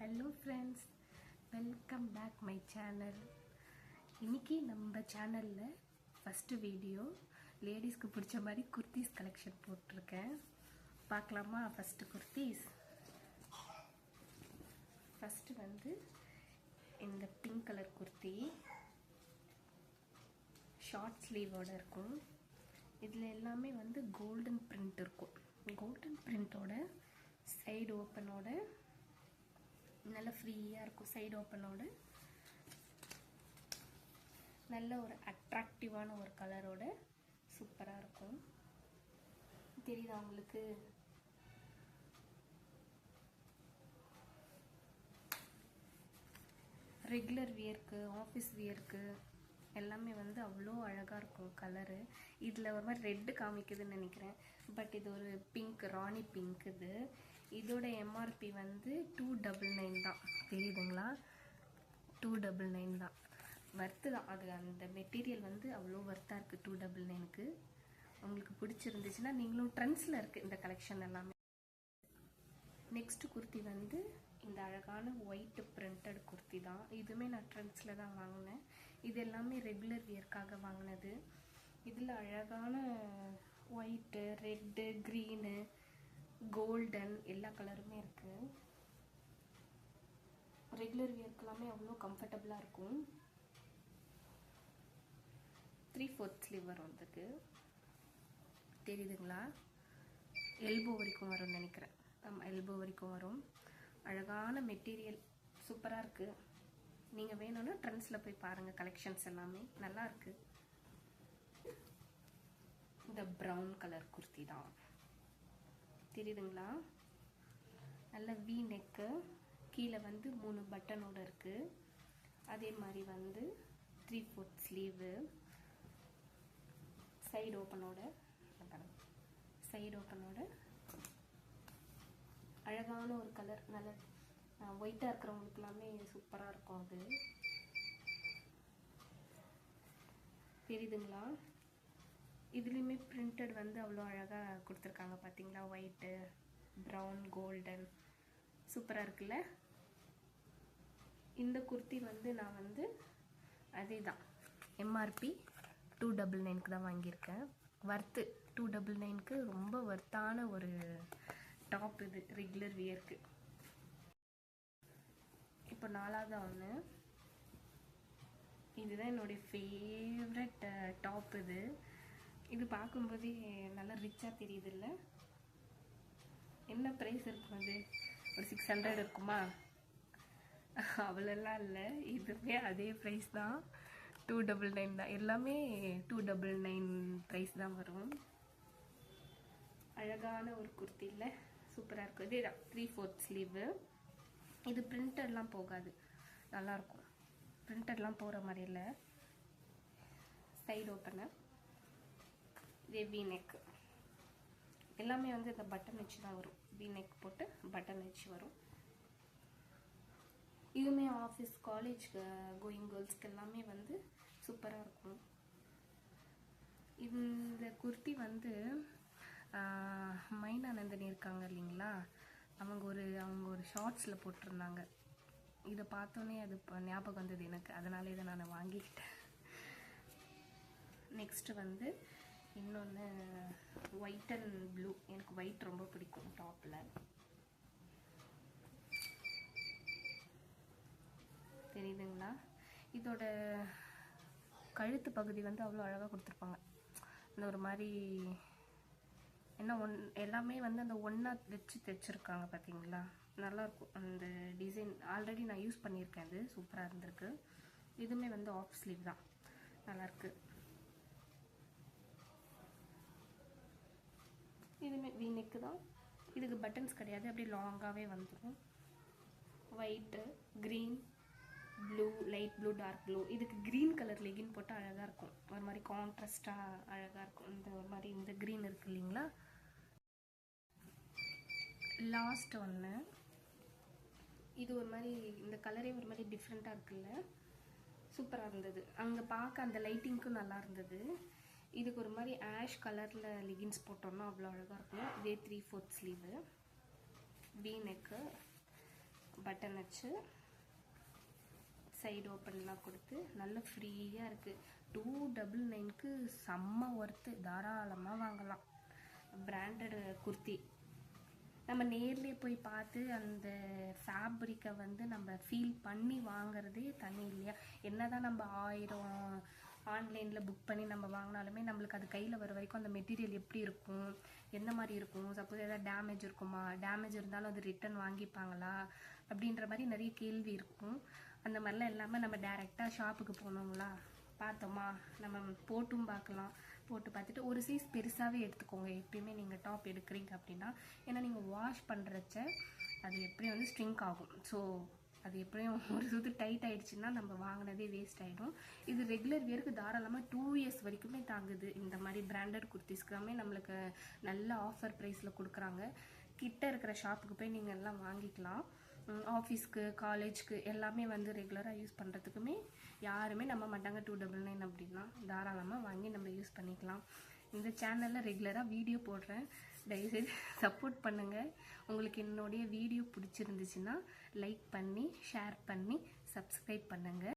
Hello friends, welcome back my channel. இன்னைக்கு நம்ம சேனல்ல ஃபர்ஸ்ட் வீடியோ லேடிஸ்க்கு பிடிச்ச மாதிரி குர்தீஸ் கலெக்ஷன் போட்டிருக்கேன். பார்க்கலாமா? ஃபர்ஸ்ட் குர்தீஸ். ஃபர்ஸ்ட் வந்து இந்த பிங்க் கலர் குர்த்தி ஷார்ட் ஸ்லீவோட இருக்கும். இதில் எல்லாமே வந்து கோல்டன் பிரிண்ட் இருக்கும். கோல்டன் பிரிண்டோட சைடு ஓப்பனோட நல்ல ஃப்ரீயாக இருக்கும். சைடு ஓப்பனோட நல்ல ஒரு அட்ராக்டிவான ஒரு கலரோட சூப்பராக இருக்கும். தெரியுதா உங்களுக்கு? ரெகுலர் வியர்க்கு, ஆஃபீஸ் வியர்க்கு எல்லாமே வந்து அவ்வளோ அழகாக இருக்கும் கலரு. இதில் ஒரு மாதிரி ரெட்டு காமிக்குதுன்னு நினைக்கிறேன், பட் இது ஒரு பிங்க், ராணி பிங்க். இதோட எம்ஆர்பி வந்து 299 தான். தெரியுதுங்களா? 299 தான். வர்த்து தான். அது அந்த மெட்டீரியல் வந்து அவ்வளோ வர்த்தாக இருக்குது 299க்கு. உங்களுக்கு பிடிச்சிருந்துச்சுன்னா நீங்களும் ட்ரெண்ட்ஸில் இருக்குது இந்த கலெக்ஷன் எல்லாமே. நெக்ஸ்ட் குர்த்தி வந்து இந்த அழகான ஒயிட் பிரிண்டட் குர்த்தி தான். இதுவுமே நான் ட்ரெண்ட்ஸில் தான் வாங்கினேன். இது எல்லாமே ரெகுலர் வியர்க்காக வாங்கினது. இதில் அழகான ஒயிட்டு, ரெட்டு, க்ரீனு, கோல்டன் எல்லா கலருமே இருக்குது. ரெகுலர் வியர்க்கெல்லாமே அவ்வளோ கம்ஃபர்டபுளாக இருக்கும். 3/4 ஸ்லீவ் வரும். அதுக்கு தெரியுதுங்களா? எல்போ வரைக்கும் வரும்னு நினைக்கிறேன். ஆமாம், எல்போ வரைக்கும் வரும். அழகான மெட்டீரியல், சூப்பராக இருக்குது. நீங்கள் வேணும்னா ட்ரெண்ட்ஸில் போய் பாருங்கள். கலெக்ஷன்ஸ் எல்லாமே நல்லா இருக்குது. இந்த ப்ரௌன் கலர் குர்த்தி தான். தெரியுதுங்களா? நல்ல வி நெக்கு, கீழே வந்து 3 பட்டனோட இருக்குது. அதே மாதிரி வந்து 3/4 ஸ்லீவு, சைடு ஓப்பனோட அழகான ஒரு கலர். நல்ல ஒயிட்டாக இருக்கிறவங்களுக்கு எல்லாமே சூப்பராக இருக்கும். அது தெரியுதுங்களா? இதுலேயுமே பிரிண்டட் வந்து அவ்வளோ அழகாக கொடுத்துருக்காங்க. பார்த்தீங்களா? ஒயிட்டு, ப்ரௌன், கோல்டன் சூப்பராக இருக்குல்ல? இந்த குர்த்தி வந்து நான் வந்து அதே தான் எம்ஆர்பி 299க்கு தான் வாங்கியிருக்கேன். வர்த்து 299க்கு ரொம்ப வர்த்தான ஒரு டாப் இது ரெகுலர் வியர்க்கு. இப்போ 4வது ஒன்று. இதுதான் என்னுடைய ஃபேவரட் டாப். இது பார்க்கும்போதே நல்லா ரிச்சாக தெரியுது இல்லை? என்ன ப்ரைஸ் இருக்கும்? அது ஒரு 600 இருக்குமா? அவ்வளோலாம் இல்லை. இதுவே அதே ப்ரைஸ் தான், 299 தான். எல்லாமே 299 ப்ரைஸ் தான் வரும். அழகான ஒரு குர்த்தி இல்லை? சூப்பராக இருக்கும். இதே தான் 3/4 ஸ்லீவு. இது பிரிண்டட்லாம் போகாது, நல்லாயிருக்கும். பிரிண்டட்லாம் போகிற மாதிரி இல்லை. சைடு ஓப்பனர், இதே வி நெக் எல்லாமே வந்து இந்த பட்டன் வச்சு தான் வரும். வி நெக் போட்டு பட்டன் வச்சு வரும். இதுவுமே ஆஃபீஸ், காலேஜ் கோயிங் கேர்ள்ஸ்க்கு எல்லாமே வந்து சூப்பராக இருக்கும். இந்த குர்த்தி வந்து மைனா நந்தினி இருக்காங்க இல்லைங்களா, அவங்க ஒரு ஷார்ட்ஸில் போட்டிருந்தாங்க. இதை பார்த்தோன்னே அது ஞாபகம் வந்தது எனக்கு, அதனால இதை நான் வாங்கிக்கிட்டேன். நெக்ஸ்ட்டு வந்து இன்னொன்று ஒயிட் அண்ட் ப்ளூ. எனக்கு ஒயிட் ரொம்ப பிடிக்கும் டாப்பில். தெரியுதுங்களா? இதோட கழுத்து பகுதி வந்து அவ்வளோ அழகாக கொடுத்துருப்பாங்க. இந்த ஒரு மாதிரி என்ன எல்லாமே வந்து அந்த ஒன்றா வச்சு தைச்சிருக்காங்க. பார்த்தீங்களா? நல்லாயிருக்கும் அந்த டிசைன். ஆல்ரெடி நான் யூஸ் பண்ணியிருக்கேன். அது சூப்பராக இருந்திருக்கு. இதுவுமே வந்து ஆஃப் ஸ்லீவ் தான், நல்லாயிருக்கு. இதுவுமே வி நெக்கு தான். இதுக்கு பட்டன்ஸ் கிடையாது, அப்படியே லாங்காகவே வந்துடும். White, green, blue, light blue, dark blue. இதுக்கு க்ரீன் கலர் லெகின் போட்டால் அழகாக இருக்கும். ஒரு மாதிரி கான்ட்ராஸ்டாக அழகாக இருக்கும். இந்த ஒரு மாதிரி இந்த க்ரீன் இருக்குது இல்லைங்களா? லாஸ்ட் ஒன்று. இது ஒரு மாதிரி இந்த கலரே ஒரு மாதிரி டிஃப்ரெண்ட்டாக இருக்குல்ல? சூப்பராக இருந்தது. அங்கே பார்க்க அந்த லைட்டிங்க்கும் நல்லா இருந்தது. இதுக்கு ஒரு மாதிரி ஆஷ் கலரில் லெகின்ஸ் போட்டோம்னா அவ்வளோ அழகாக இருக்கும். இதே 3/4 ஸ்லீவு, வி நெக்கு, பட்டன் வச்சு சைடு ஓப்பன்லாம் கொடுத்து நல்ல ஃப்ரீயாக இருக்குது. 299க்கு செம்ம ஒர்த்து, தாராளமாக வாங்கலாம். பிராண்டட் குர்த்தி நம்ம நேர்லேயே போய் பார்த்து அந்த ஃபேப்ரிக்கை வந்து நம்ம ஃபீல் பண்ணி வாங்குறதே தனி இல்லையா? என்ன தான் நம்ம 1000 ஆன்லைனில் புக் பண்ணி நம்ம வாங்கினாலுமே நம்மளுக்கு அது கையில் வர வரைக்கும் அந்த மெட்டீரியல் எப்படி இருக்கும், எந்த மாதிரி இருக்கும், சப்போஸ் எதாவது டேமேஜ் இருக்குமா, டேமேஜ் இருந்தாலும் அது ரிட்டன் வாங்கிப்பாங்களா அப்படின்ற மாதிரி நிறைய கேள்வி இருக்கும். அந்த மாதிரிலாம் எல்லாமே நம்ம டேரெக்டாக ஷாப்புக்கு போனோங்களா, பார்த்தோமா, நம்ம போட்டும் பார்க்கலாம். போட்டு பார்த்துட்டு ஒரு சைஸ் பெருசாகவே எடுத்துக்கோங்க எப்பயுமே நீங்கள் டாப் எடுக்கிறீங்க அப்படின்னா. ஏன்னா நீங்கள் வாஷ் பண்ணுறச்ச அது எப்படியும் வந்து ஸ்ட்ரிங்க் ஆகும். ஸோ அது எப்படியும் ஒரு சுற்று டைட் ஆகிடுச்சுன்னா நம்ம வாங்கினதே வேஸ்ட் ஆகிடும். இது ரெகுலர் வியருக்கு தாராளமாக 2 இயர்ஸ் வரைக்குமே தாங்குது. இந்த மாதிரி பிராண்டட் குர்த்திஸ்க்காமே நம்மளுக்கு நல்ல ஆஃபர் ப்ரைஸில் கொடுக்குறாங்க. கிட்ட இருக்கிற ஷாப்புக்கு போய் நீங்கள் எல்லாம் வாங்கிக்கலாம். ஆஃபீஸ்க்கு, காலேஜ்க்கு எல்லாமே வந்து ரெகுலராக யூஸ் பண்ணுறதுக்குமே யாருமே நம்ப மாட்டாங்க. 299 அப்படின்னா தாராளமாக வாங்கி நம்ம யூஸ் பண்ணிக்கலாம். இந்த சேனலில் ரெகுலராக வீடியோ போடுறேன், தயவுசெய்து சப்போர்ட் பண்ணுங்கள். உங்களுக்கு என்னுடைய வீடியோ பிடிச்சிருந்துச்சுன்னா லைக் பண்ணி, ஷேர் பண்ணி, சப்ஸ்கிரைப் பண்ணுங்கள்.